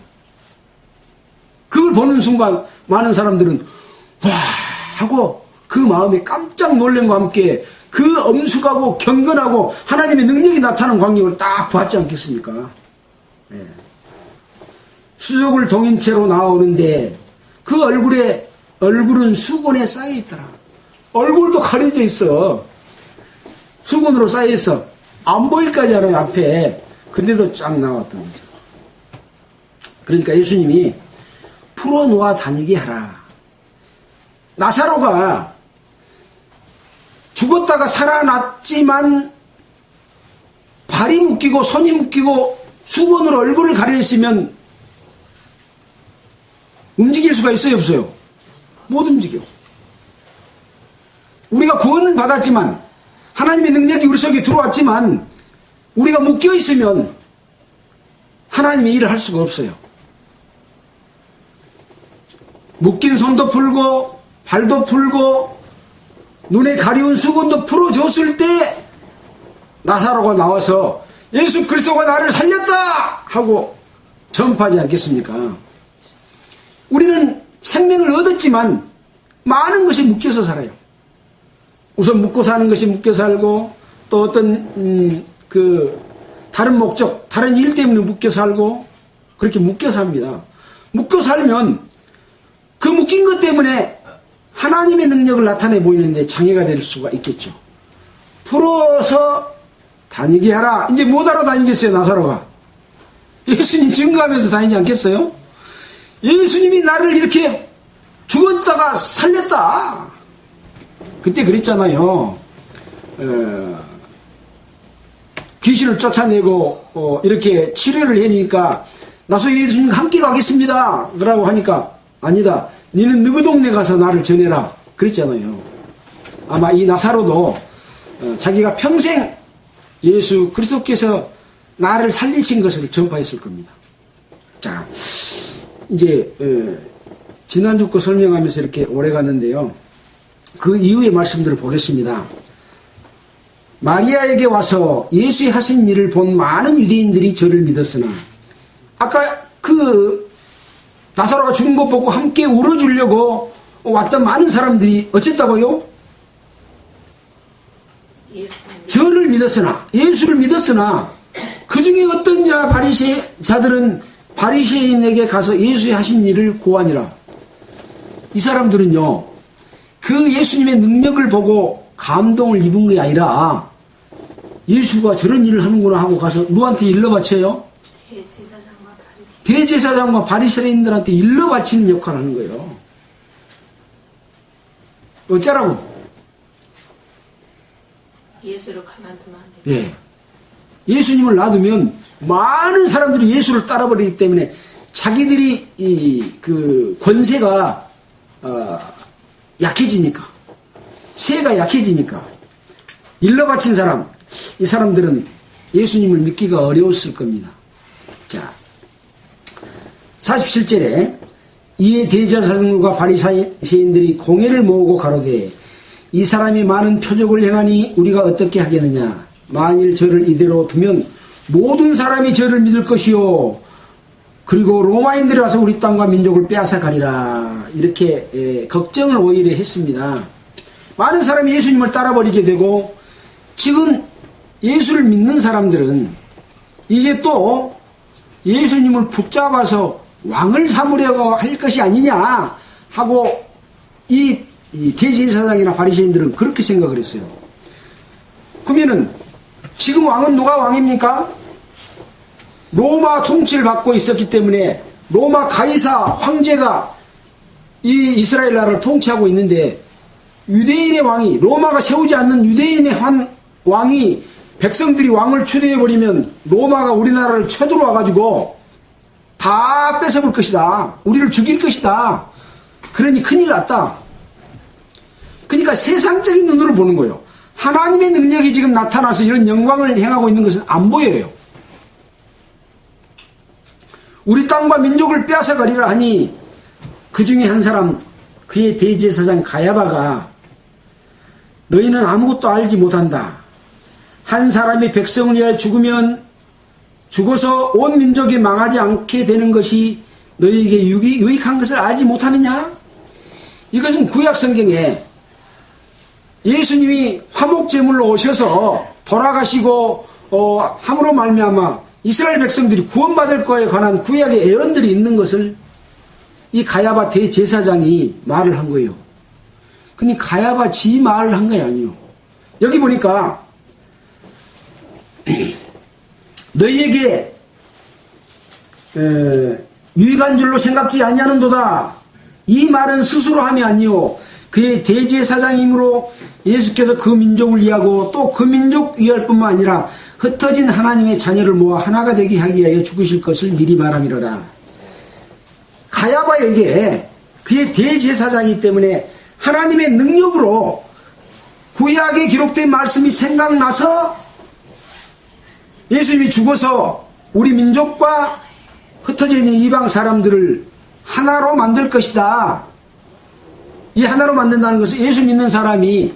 그걸 보는 순간 많은 사람들은 와 하고 그 마음에 깜짝 놀람과 함께 그 엄숙하고 경건하고 하나님의 능력이 나타나는 광경을 딱 보았지 않겠습니까? 네. 수족을 동인 채로 나오는데 그 얼굴은 수건에 쌓여있더라. 얼굴도 가려져 있어. 수건으로 쌓여있어. 안 보일까지 알아요 앞에. 근데도 쫙 나왔던 거죠. 그러니까 예수님이 풀어놓아 다니게 하라. 나사로가 죽었다가 살아났지만 발이 묶이고 손이 묶이고 수건으로 얼굴을 가려있으면 움직일 수가 있어요 없어요? 못 움직여. 우리가 구원을 받았지만 하나님의 능력이 우리 속에 들어왔지만 우리가 묶여 있으면 하나님의 일을 할 수가 없어요. 묶인 손도 풀고 발도 풀고 눈에 가리운 수건도 풀어줬을 때 나사로가 나와서 예수 그리스도가 나를 살렸다 하고 전파하지 않겠습니까? 우리는 생명을 얻었지만 많은 것이 묶여서 살아요. 우선 묶고 사는 것이 묶여 살고 또 어떤 다른 목적, 다른 일 때문에 묶여 살고 그렇게 묶여 삽니다. 묶여 살면 그 묶인 것 때문에 하나님의 능력을 나타내 보이는데 장애가 될 수가 있겠죠. 풀어서 다니게 하라. 이제 못 알아 다니겠어요 나사로가. 예수님 증거하면서 다니지 않겠어요? 예수님이 나를 이렇게 죽었다가 살렸다. 그때 그랬잖아요. 귀신을 쫓아내고 이렇게 치료를 해니까 나서 예수님과 함께 가겠습니다 라고 하니까 아니다. 너는 너희 동네 가서 나를 전해라. 그랬잖아요. 아마 이 나사로도 자기가 평생 예수 그리스도께서 나를 살리신 것을 전파했을 겁니다. 자, 이제 지난주 거 설명하면서 이렇게 오래 갔는데요. 그 이후의 말씀들을 보겠습니다. 마리아에게 와서 예수의 하신 일을 본 많은 유대인들이 저를 믿었으나 아까 나사로가 죽은 것 보고 함께 울어주려고 왔던 많은 사람들이 어쨌다고요? 저를 믿었으나 예수를 믿었으나 그 중에 어떤 바리새자들은 바리새인에게 가서 예수의 하신 일을 고하니라. 이 사람들은요 그 예수님의 능력을 보고 감동을 입은 게 아니라 예수가 저런 일을 하는구나 하고 가서 누구한테 일러 바쳐요? 대제사장과 바리새인들한테 일러 바치는 역할을 하는 거예요. 어쩌라고? 예수를 가만두면 안 돼. 예. 예수님을 놔두면 많은 사람들이 예수를 따라버리기 때문에 자기들이 그 권세가 약해지니까, 세가 약해지니까 일러 바친 사람, 이 사람들은 예수님을 믿기가 어려웠을 겁니다. 자, 47절에 이에 대제사장들과 바리새인들이 공회를 모으고 가로되 이 사람이 많은 표적을 행하니 우리가 어떻게 하겠느냐. 만일 저를 이대로 두면 모든 사람이 저를 믿을 것이요 그리고 로마인들이 와서 우리 땅과 민족을 빼앗아가리라. 이렇게 걱정을 오히려 했습니다. 많은 사람이 예수님을 따라버리게 되고 지금 예수를 믿는 사람들은 이제 또 예수님을 붙잡아서 왕을 삼으려고 할 것이 아니냐 하고 이 대제사장이나 바리새인들은 그렇게 생각을 했어요. 그러면은 지금 왕은 누가 왕입니까? 로마 통치를 받고 있었기 때문에 로마 가이사 황제가 이 이스라엘 나라를 통치하고 있는데 유대인의 왕이, 로마가 세우지 않는 유대인의 왕이 백성들이 왕을 추대해버리면 로마가 우리나라를 쳐들어와 가지고 다 뺏어볼 것이다. 우리를 죽일 것이다. 그러니 큰일 났다. 그러니까 세상적인 눈으로 보는 거예요. 하나님의 능력이 지금 나타나서 이런 영광을 행하고 있는 것은 안 보여요. 우리 땅과 민족을 빼앗아가리라 하니 그 중에 한 사람, 그의 대제사장 가야바가 너희는 아무것도 알지 못한다. 한 사람이 백성을 위하여 죽어서 온 민족이 망하지 않게 되는 것이 너희에게 유익한 것을 알지 못하느냐? 이것은 구약 성경에 예수님이 화목제물로 오셔서 돌아가시고 함으로 말미암아 이스라엘 백성들이 구원받을 거에 관한 구약의 예언들이 있는 것을 이 가야바 대제사장이 말을 한 거예요. 근데 가야바 지 말을 한 게 아니에요. 여기 보니까 너희에게 유익한 줄로 생각지 아니하는도다. 이 말은 스스로 함이 아니요 그의 대제사장이므로 예수께서 그 민족을 위하고 또 그 민족 위할 뿐만 아니라 흩어진 하나님의 자녀를 모아 하나가 되게 하기 위하여 죽으실 것을 미리 말함이로라. 가야바에게 그의 대제사장이기 때문에 하나님의 능력으로 구약에 기록된 말씀이 생각나서 예수님이 죽어서 우리 민족과 흩어져 있는 이방 사람들을 하나로 만들 것이다. 이 하나로 만든다는 것은 예수 믿는 사람이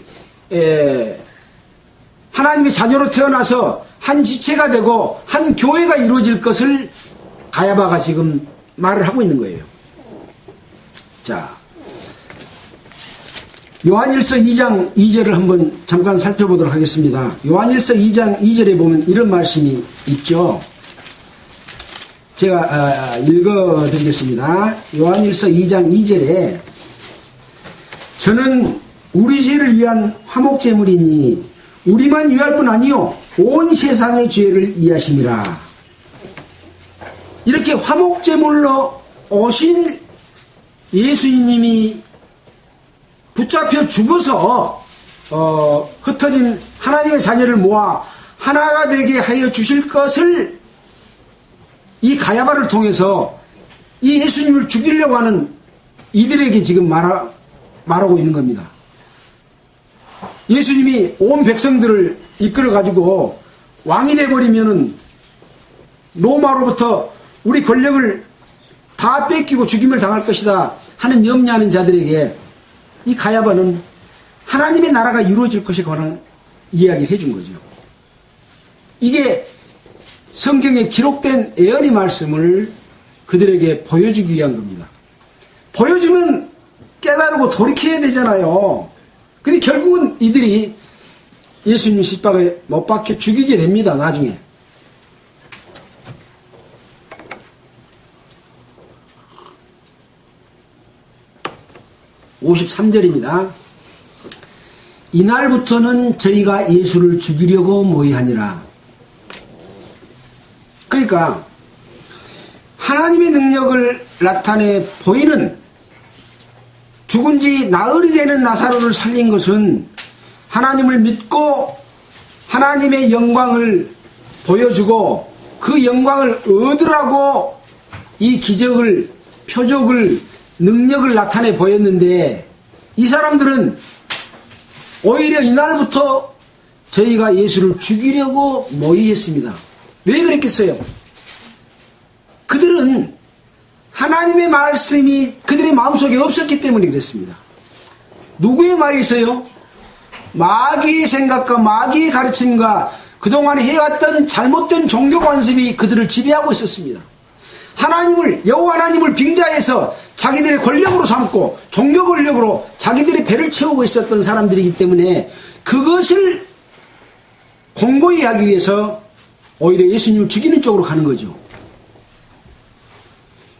하나님의 자녀로 태어나서 한 지체가 되고 한 교회가 이루어질 것을 가야바가 지금 말을 하고 있는 거예요. 자, 요한일서 2장 2절을 한번 잠깐 살펴보도록 하겠습니다. 요한일서 2장 2절에 보면 이런 말씀이 있죠. 제가 읽어드리겠습니다. 요한일서 2장 2절에 저는 우리 죄를 위한 화목제물이니 우리만 위할 뿐 아니요 온 세상의 죄를 이하심이라. 이렇게 화목제물로 오신 예수님이 붙잡혀 죽어서 흩어진 하나님의 자녀를 모아 하나가 되게 하여 주실 것을 이 가야바를 통해서 이 예수님을 죽이려고 하는 이들에게 지금 말하고 있는 겁니다. 예수님이 온 백성들을 이끌어 가지고 왕이 돼버리면은 로마로부터 우리 권력을 다 뺏기고 죽임을 당할 것이다 하는 염려하는 자들에게 이 가야바는 하나님의 나라가 이루어질 것에 관한 이야기를 해준 거죠. 이게 성경에 기록된 예언의 말씀을 그들에게 보여주기 위한 겁니다. 보여주면 깨달고 돌이켜야 되잖아요. 근데 결국은 이들이 예수님 십박에 못 박혀 죽이게 됩니다. 나중에. (53절입니다) 이날부터는 저희가 예수를 죽이려고 모의하니라. 그러니까 하나님의 능력을 나타내 보이는 죽은 지 나흘이 되는 나사로를 살린 것은 하나님을 믿고 하나님의 영광을 보여주고 그 영광을 얻으라고 이 기적을, 표적을, 능력을 나타내 보였는데, 이 사람들은 오히려 이날부터 저희가 예수를 죽이려고 모의했습니다. 왜 그랬겠어요? 그들은 하나님의 말씀이 그들의 마음속에 없었기 때문에 그랬습니다. 누구의 말이 있어요? 마귀의 생각과 마귀의 가르침과 그동안 해왔던 잘못된 종교 관습이 그들을 지배하고 있었습니다. 하나님을, 여호와 하나님을 빙자해서 자기들의 권력으로 삼고 종교 권력으로 자기들의 배를 채우고 있었던 사람들이기 때문에 그것을 공고히 하기 위해서 오히려 예수님을 죽이는 쪽으로 가는 거죠.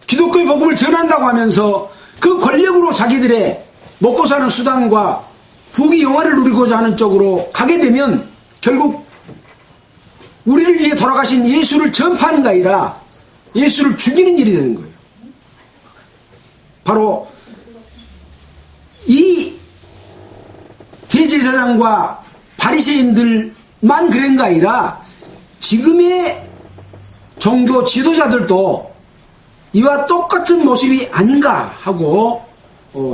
기독교의 복음을 전한다고 하면서 그 권력으로 자기들의 먹고 사는 수단과 부귀 영화를 누리고자 하는 쪽으로 가게 되면 결국 우리를 위해 돌아가신 예수를 전파하는 게 아니라 예수를 죽이는 일이 되는 거예요. 바로 이 대제사장과 바리새인들만 그런 게 아니라 지금의 종교 지도자들도 이와 똑같은 모습이 아닌가 하고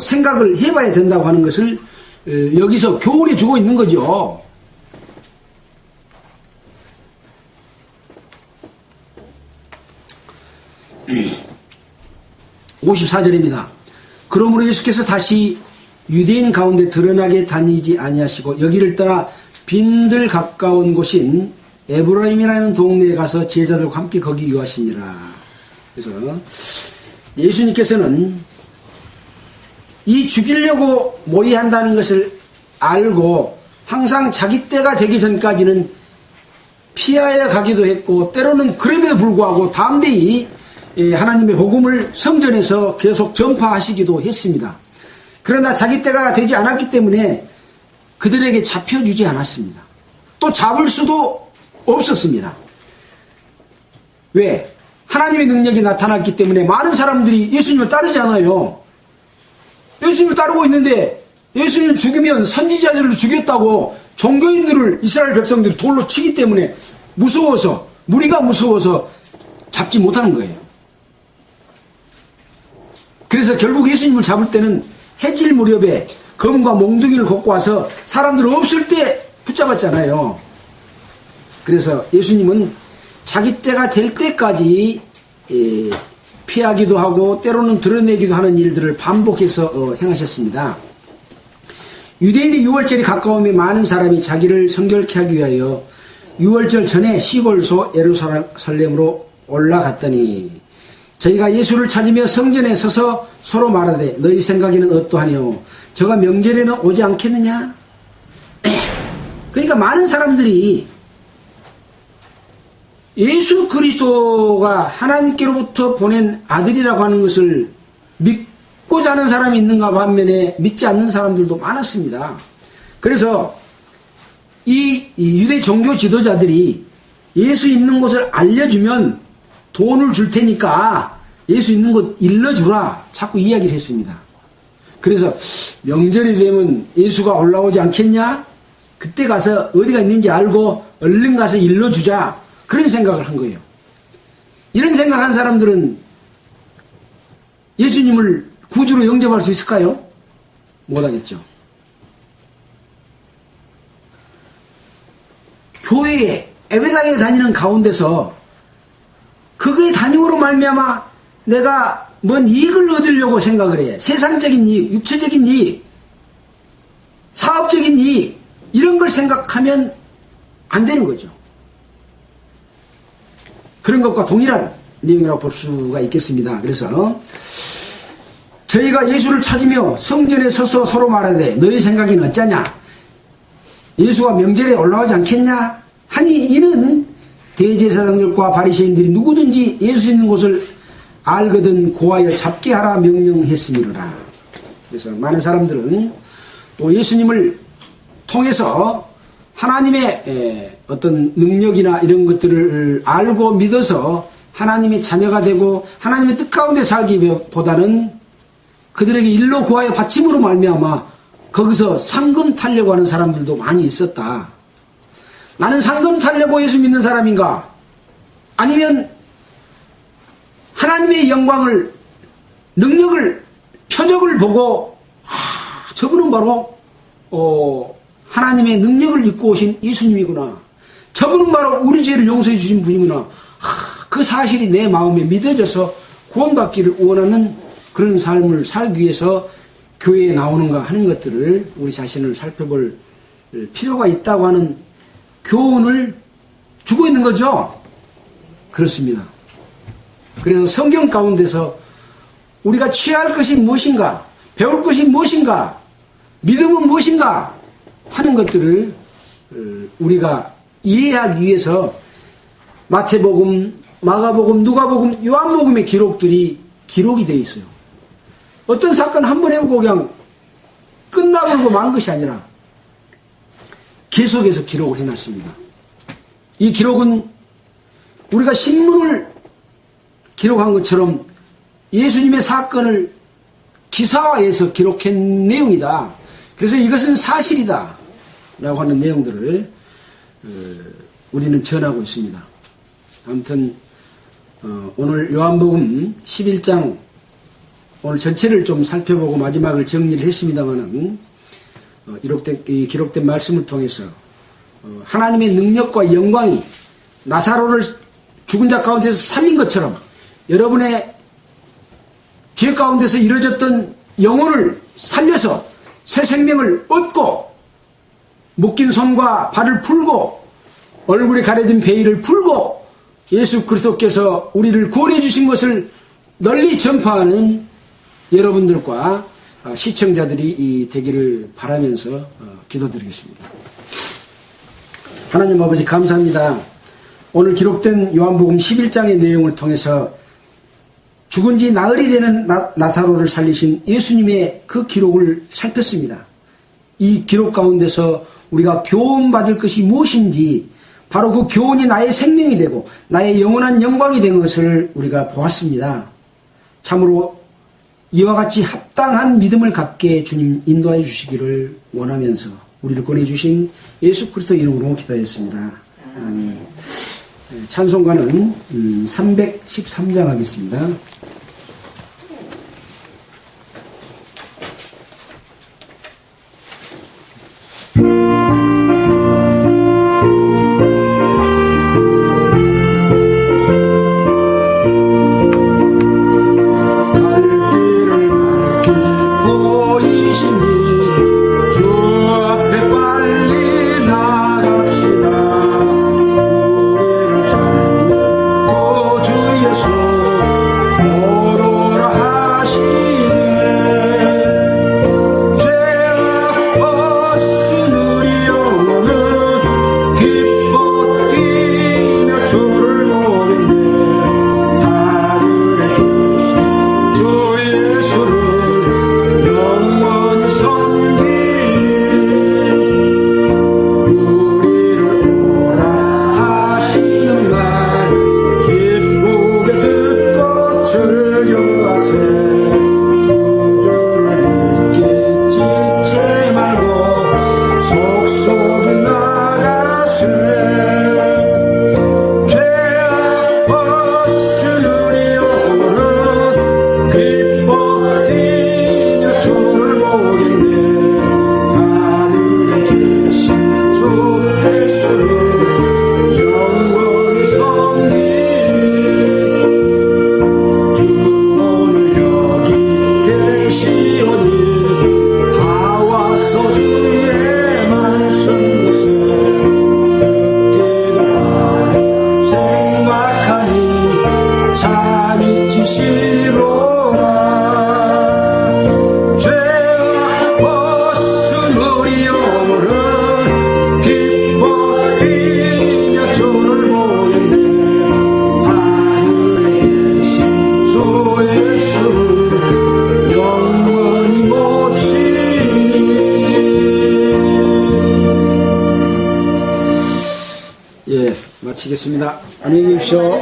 생각을 해봐야 된다고 하는 것을 여기서 교훈해 주고 있는 거죠. 54절입니다. 그러므로 예수께서 다시 유대인 가운데 드러나게 다니지 아니하시고 여기를 떠나 빈들 가까운 곳인 에브라임이라는 동네에 가서 제자들과 함께 거기 유하시니라. 그래서 예수님께서는 이 죽이려고 모의한다는 것을 알고 항상 자기 때가 되기 전까지는 피하여 가기도 했고, 때로는 그럼에도 불구하고 담대히 하나님의 복음을 성전에서 계속 전파하시기도 했습니다. 그러나 자기 때가 되지 않았기 때문에 그들에게 잡혀주지 않았습니다. 또 잡을 수도 없었습니다. 왜? 하나님의 능력이 나타났기 때문에 많은 사람들이 예수님을 따르지 않아요. 예수님을 따르고 있는데 예수님을 죽이면 선지자들을 죽였다고 종교인들을, 이스라엘 백성들이 돌로 치기 때문에 무서워서, 무리가 무서워서 잡지 못하는 거예요. 그래서 결국 예수님을 잡을 때는 해질 무렵에 검과 몽둥이를 걷고 와서 사람들 없을 때 붙잡았잖아요. 그래서 예수님은 자기 때가 될 때까지 피하기도 하고 때로는 드러내기도 하는 일들을 반복해서 행하셨습니다. 유대인의 유월절이 가까우면 많은 사람이 자기를 성결케 하기 위하여 유월절 전에 시골소 예루살렘으로 올라갔더니 저희가 예수를 찾으며 성전에 서서 서로 말하되 너희 생각에는 어떠하뇨? 저가 명절에는 오지 않겠느냐? 그러니까 많은 사람들이 예수 그리스도가 하나님께로부터 보낸 아들이라고 하는 것을 믿고자 하는 사람이 있는가 반면에 믿지 않는 사람들도 많았습니다. 그래서 이 유대 종교 지도자들이 예수 있는 곳을 알려주면 돈을 줄 테니까 예수 있는 곳 일러주라 자꾸 이야기를 했습니다. 그래서 명절이 되면 예수가 올라오지 않겠냐? 그때 가서 어디가 있는지 알고 얼른 가서 일러주자, 그런 생각을 한 거예요. 이런 생각한 사람들은 예수님을 구주로 영접할 수 있을까요? 못하겠죠. 교회에, 예배당에 다니는 가운데서 그거의 다짐으로 말미암아 내가 뭔 이익을 얻으려고 생각을 해. 세상적인 이익, 육체적인 이익, 사업적인 이익, 이런 걸 생각하면 안 되는 거죠. 그런 것과 동일한 내용이라고 볼 수가 있겠습니다. 그래서 저희가 예수를 찾으며 성전에 서서 서로 말하되 너희 생각에는 어쩌냐? 예수가 명절에 올라오지 않겠냐? 하니 이는 대제사장들과 바리새인들이 누구든지 예수 있는 곳을 알거든 고하여 잡게 하라 명령했음이로라. 그래서 많은 사람들은 또 예수님을 통해서 하나님의 어떤 능력이나 이런 것들을 알고 믿어서 하나님의 자녀가 되고 하나님의 뜻 가운데 살기보다는 그들에게 일로 구하여 바침으로 말미암아 거기서 상금 타려고 하는 사람들도 많이 있었다. 나는 상금 타려고 예수 믿는 사람인가? 아니면 하나님의 영광을, 능력을, 표적을 보고 저분은 바로 하나님의 능력을 입고 오신 예수님이구나. 저분은 바로 우리 죄를 용서해 주신 분이구나. 그 사실이 내 마음에 믿어져서 구원받기를 원하는 그런 삶을 살기 위해서 교회에 나오는가 하는 것들을 우리 자신을 살펴볼 필요가 있다고 하는 교훈을 주고 있는 거죠. 그렇습니다. 그래서 성경 가운데서 우리가 취할 것이 무엇인가, 배울 것이 무엇인가, 믿음은 무엇인가 하는 것들을 우리가 이해하기 위해서 마태복음, 마가복음, 누가복음, 요한복음의 기록들이 기록이 되어 있어요. 어떤 사건 한번 해보고 그냥 끝나버리고 만 것이 아니라 계속해서 기록을 해놨습니다. 이 기록은 우리가 신문을 기록한 것처럼 예수님의 사건을 기사화해서 기록한 내용이다. 그래서 이것은 사실이다 라고 하는 내용들을 우리는 전하고 있습니다. 아무튼 오늘 요한복음 11장 오늘 전체를 좀 살펴보고 마지막을 정리를 했습니다만은 기록된 말씀을 통해서 하나님의 능력과 영광이 나사로를 죽은 자 가운데서 살린 것처럼 여러분의 죄 가운데서 이루어졌던 영혼을 살려서 새 생명을 얻고 묶인 손과 발을 풀고 얼굴에 가려진 베일을 풀고 예수 그리스도께서 우리를 구원해 주신 것을 널리 전파하는 여러분들과 시청자들이 되기를 바라면서 기도드리겠습니다. 하나님 아버지 감사합니다. 오늘 기록된 요한복음 11장의 내용을 통해서 죽은 지 나흘이 되는 나사로를 살리신 예수님의 그 기록을 살폈습니다. 이 기록 가운데서 우리가 교훈받을 것이 무엇인지 바로 그 교훈이 나의 생명이 되고 나의 영원한 영광이 된 것을 우리가 보았습니다. 참으로 이와 같이 합당한 믿음을 갖게 주님 인도하여 주시기를 원하면서 우리를 권해주신 예수 그리스도 이름으로 기도하였습니다. 아멘. 찬송가는 313장 하겠습니다. 마치겠습니다. 안녕히 계십시오.